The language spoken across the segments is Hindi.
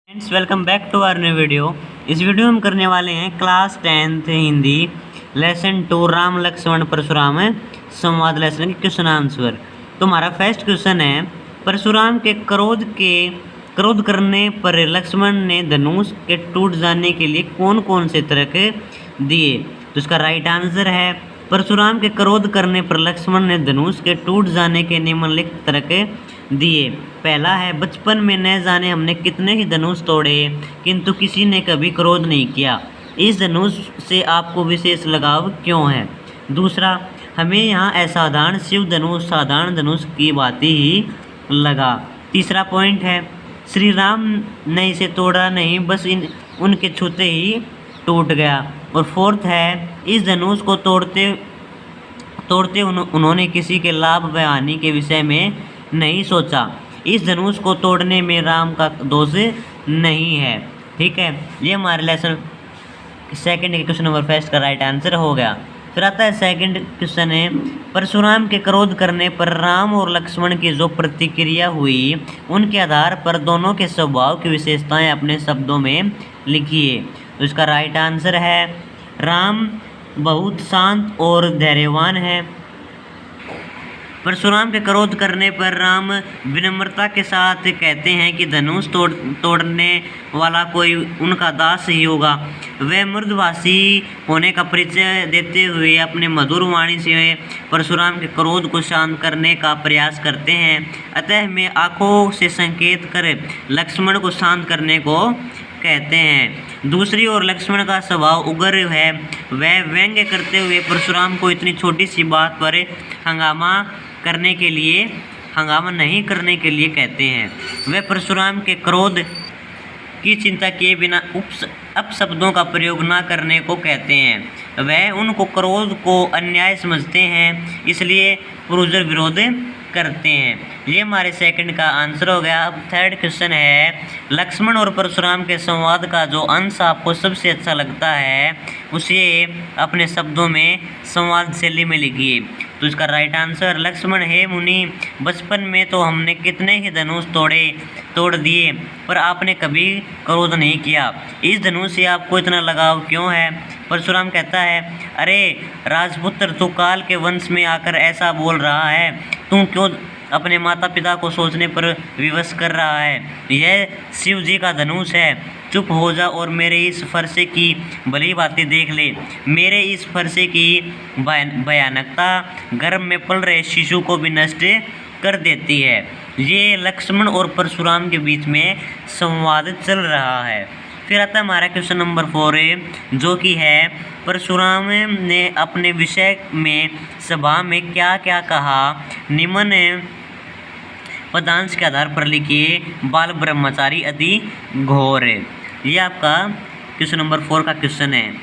Friends welcome back to our new video. इस वीडियो में हम करने वाले हैं class 10th Hindi lesson 2 Ram Lakshman Parshuram संवाद लेसन के क्वेश्चन आंसर। तो हमारा फर्स्ट क्वेश्चन है, परशुराम के क्रोध करने पर लक्ष्मण ने धनुष के टूट जाने के लिए कौन कौन से तर्क दिए। तो इसका राइट आंसर है, परशुराम के क्रोध करने पर लक्ष्मण ने धनुष के टूट जाने के निम्नलिखित तर्क दिए। पहला है, बचपन में न जाने हमने कितने ही धनुष तोड़े किंतु किसी ने कभी क्रोध नहीं किया। इस धनुष से आपको विशेष लगाव क्यों है। दूसरा, हमें यहाँ असाधारण शिव धनुष साधारण धनुष की बात ही लगा। तीसरा पॉइंट है, श्री राम ने इसे तोड़ा नहीं, बस उनके छूते ही टूट गया। और फोर्थ है, इस धनुष को तोड़ते उन्होंने किसी के लाभ व हानि के विषय में नहीं सोचा। इस धनुष को तोड़ने में राम का दोष नहीं है। ठीक है, ये हमारे लेसन सेकंड के क्वेश्चन नंबर फर्स्ट का राइट आंसर हो गया। फिर आता है सेकंड क्वेश्चन है, परशुराम के क्रोध करने पर राम और लक्ष्मण की जो प्रतिक्रिया हुई उनके आधार पर दोनों के स्वभाव की विशेषताएं अपने शब्दों में लिखिए। तो इसका राइट आंसर है, राम बहुत शांत और धैर्यवान है। परशुराम के क्रोध करने पर राम विनम्रता के साथ कहते हैं कि धनुष तोड़ने वाला कोई उनका दास ही होगा। वे मृदुभाषी होने का परिचय देते हुए अपने मधुर वाणी से परशुराम के क्रोध को शांत करने का प्रयास करते हैं। अतः मैं आंखों से संकेत कर लक्ष्मण को शांत करने को कहते हैं। दूसरी ओर लक्ष्मण का स्वभाव उग्र है। वह व्यंग्य करते हुए परशुराम को इतनी छोटी सी बात पर हंगामा नहीं करने के लिए कहते हैं। वे परशुराम के क्रोध की चिंता किए बिना अपशब्दों का प्रयोग न करने को कहते हैं। वह उनको क्रोध को अन्याय समझते हैं, इसलिए पुरुषर विरोध करते हैं। ये हमारे सेकंड का आंसर हो गया। अब थर्ड क्वेश्चन है, लक्ष्मण और परशुराम के संवाद का जो अंश आपको सबसे अच्छा लगता है उसे अपने शब्दों में संवाद शैली में लिखिए। तो इसका राइट आंसर, लक्ष्मण, हे मुनि, बचपन में तो हमने कितने ही धनुष तोड़ दिए पर आपने कभी क्रोध नहीं किया। इस धनुष से आपको इतना लगाव क्यों है। परशुराम कहता है, अरे राजपुत्र, तू काल के वंश में आकर ऐसा बोल रहा है। तू क्यों अपने माता पिता को सोचने पर विवश कर रहा है। यह शिव जी का धनुष है। चुप हो जा और मेरे इस फरसे की भली बातें देख ले। मेरे इस फरसे की भयानकता गर्भ में पल रहे शिशु को भी नष्ट कर देती है। ये लक्ष्मण और परशुराम के बीच में संवाद चल रहा है। फिर आता है हमारा क्वेश्चन नंबर 4 जो कि है, परशुराम ने अपने विषय में सभा में क्या क्या कहा। निम्न पदांश के आधार पर लिखिए। बाल ब्रह्मचारी अति घोर। ये आपका क्वेश्चन नंबर 4 का क्वेश्चन है।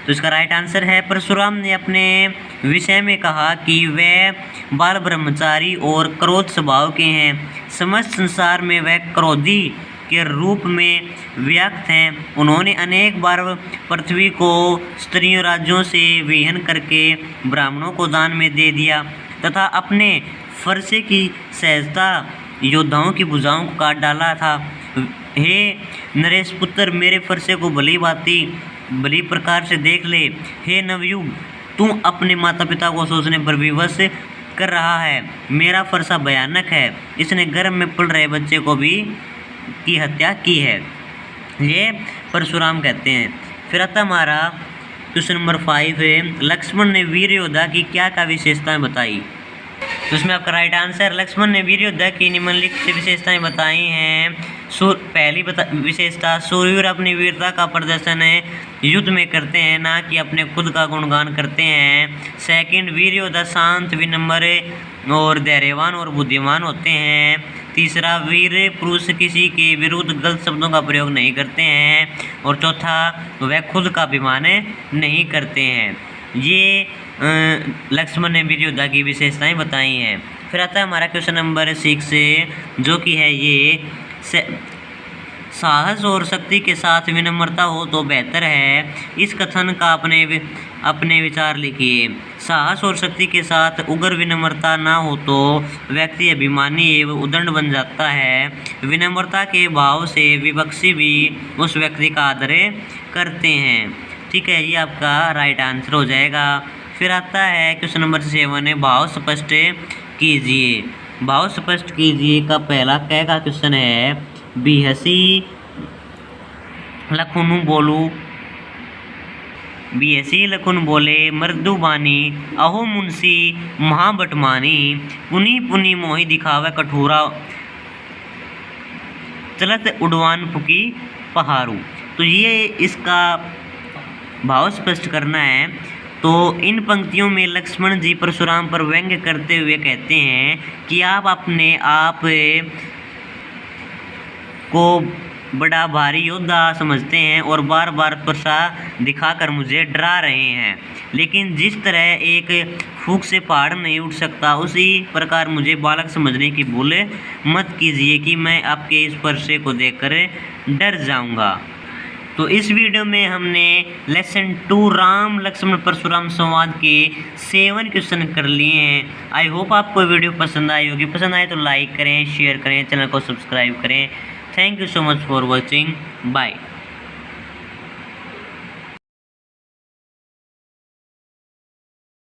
तो इसका राइट आंसर है, परशुराम ने अपने विषय में कहा कि वे बाल ब्रह्मचारी और क्रोध स्वभाव के हैं। समस्त संसार में वह क्रोधी के रूप में व्यक्त हैं। उन्होंने अनेक बार पृथ्वी को स्त्रियों राज्यों से विहीन करके ब्राह्मणों को दान में दे दिया तथा अपने फरसे की सहजता योद्धाओं की भुजाओं को काट डाला था। हे नरेश पुत्र, मेरे फरसे को भली प्रकार से देख ले। हे नवयुग, तू अपने माता पिता को सोचने पर विवश कर रहा है। मेरा फरसा भयानक है, इसने गर्भ में पल रहे बच्चे को भी की हत्या की है। ये परशुराम कहते हैं। फिर आता हमारा क्वेश्चन नंबर 5 है, लक्ष्मण ने वीर योद्धा की क्या क्या विशेषताएं बताई। तो इसमें आपका राइट आंसर, लक्ष्मण ने वीर योद्धा की निम्नलिखित विशेषताएं बताई हैं। पहली विशेषता, सूरवीर अपनी वीरता का प्रदर्शन युद्ध में करते हैं, ना कि अपने खुद का गुणगान करते हैं। सेकंड, वीर योद्धा शांत, विनम्र और धैर्यवान और बुद्धिमान होते हैं। तीसरा, वीर पुरुष किसी के विरुद्ध गलत शब्दों का प्रयोग नहीं करते हैं। और चौथा, वह खुद का अभिमान नहीं करते हैं। ये लक्ष्मण ने वीर योद्धा की विशेषताएं बताई हैं। फिर आता है हमारा क्वेश्चन नंबर 6 जो कि है ये, साहस और शक्ति के साथ विनम्रता हो तो बेहतर है। इस कथन का अपने विचार लिखिए। साहस और शक्ति के साथ उग्र विनम्रता ना हो तो व्यक्ति अभिमानी एवं उद्दंड बन जाता है। विनम्रता के भाव से विपक्षी भी उस व्यक्ति का आदर करते हैं। ठीक है, ये आपका राइट आंसर हो जाएगा। फिर आता है क्वेश्चन नंबर 7 है, भाव स्पष्ट कीजिए। भाव स्पष्ट कीजिए का पहला क का क्वेश्चन है, बिहसी लखुनु बोलू, बिहसी लखुन बोले मृदुबानी, अहो मुंशी महाबटमानी, पुनी पुनी मोही दिखावे कठोरा, चलत उड़वान फुकी पहाड़ू। तो ये इसका भाव स्पष्ट करना है। तो इन पंक्तियों में लक्ष्मण जी परशुराम पर व्यंग्य करते हुए कहते हैं कि आप अपने आप को बड़ा भारी योद्धा समझते हैं और बार बार त्वचा दिखाकर मुझे डरा रहे हैं, लेकिन जिस तरह एक फूंक से पहाड़ नहीं उठ सकता, उसी प्रकार मुझे बालक समझने की भूल मत कीजिए कि मैं आपके इस स्पर्श को देखकर डर जाऊंगा। तो इस वीडियो में हमने लेसन 2 राम लक्ष्मण परशुराम संवाद के 7 क्वेश्चन कर लिए हैं। आई होप आपको वीडियो पसंद आई होगी। पसंद आए तो लाइक करें, शेयर करें, चैनल को सब्सक्राइब करें। Thank you so much for watching. Bye.